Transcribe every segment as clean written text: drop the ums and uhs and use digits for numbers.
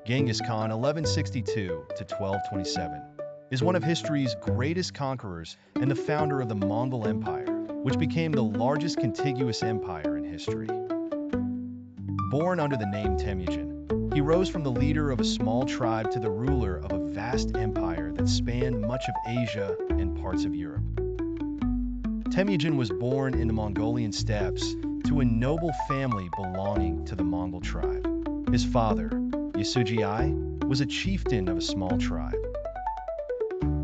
Genghis Khan 1162 to 1227 is one of history's greatest conquerors and the founder of the Mongol Empire, which became the largest contiguous empire in history. Born under the name Temujin, he rose from the leader of a small tribe to the ruler of a vast empire that spanned much of Asia and parts of Europe. Temujin was born in the Mongolian steppes to a noble family belonging to the Mongol tribe. His father, Yasuji, was a chieftain of a small tribe.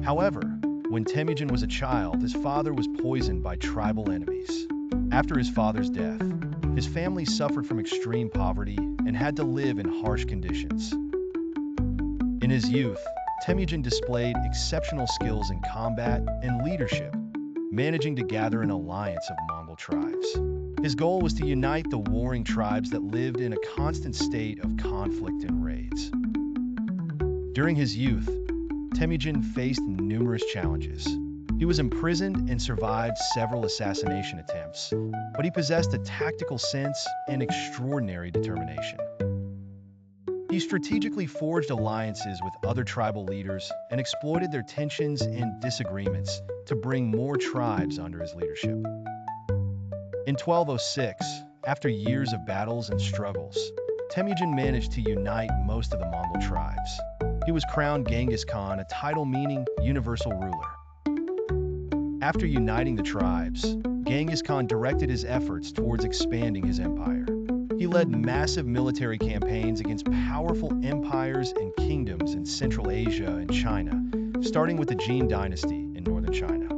However, when Temujin was a child, his father was poisoned by tribal enemies. After his father's death, his family suffered from extreme poverty and had to live in harsh conditions. In his youth, Temujin displayed exceptional skills in combat and leadership, managing to gather an alliance of Mongol tribes. His goal was to unite the warring tribes that lived in a constant state of conflict and raids. During his youth, Temujin faced numerous challenges. He was imprisoned and survived several assassination attempts, but he possessed a tactical sense and extraordinary determination. He strategically forged alliances with other tribal leaders and exploited their tensions and disagreements to bring more tribes under his leadership. In 1206, after years of battles and struggles, Temujin managed to unite most of the Mongol tribes. He was crowned Genghis Khan, a title meaning universal ruler. After uniting the tribes, Genghis Khan directed his efforts towards expanding his empire. He led massive military campaigns against powerful empires and kingdoms in Central Asia and China, starting with the Jin Dynasty in northern China.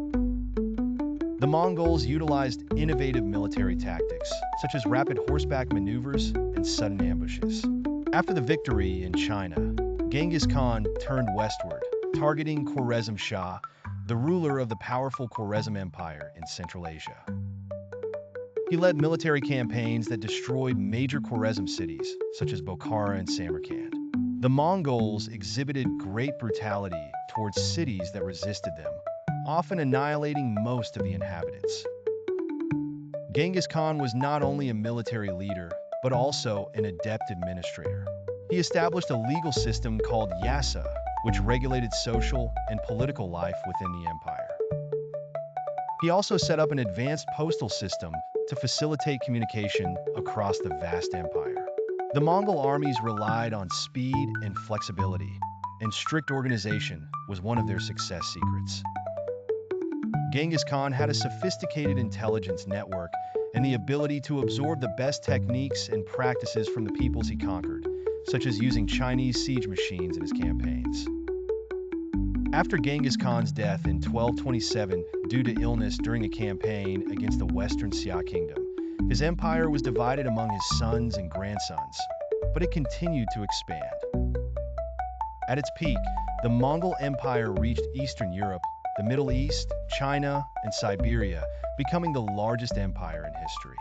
The Mongols utilized innovative military tactics, such as rapid horseback maneuvers and sudden ambushes. After the victory in China, Genghis Khan turned westward, targeting Khwarezm Shah, the ruler of the powerful Khwarezm Empire in Central Asia. He led military campaigns that destroyed major Khwarezm cities, such as Bokhara and Samarkand. The Mongols exhibited great brutality towards cities that resisted them, often annihilating most of the inhabitants. Genghis Khan was not only a military leader, but also an adept administrator. He established a legal system called Yasa, which regulated social and political life within the empire. He also set up an advanced postal system to facilitate communication across the vast empire. The Mongol armies relied on speed and flexibility, and strict organization was one of their success secrets. Genghis Khan had a sophisticated intelligence network and the ability to absorb the best techniques and practices from the peoples he conquered, such as using Chinese siege machines in his campaigns. After Genghis Khan's death in 1227 due to illness during a campaign against the Western Xia Kingdom, his empire was divided among his sons and grandsons, but it continued to expand. At its peak, the Mongol Empire reached Eastern Europe, the Middle East, China, and Siberia, becoming the largest empire in history.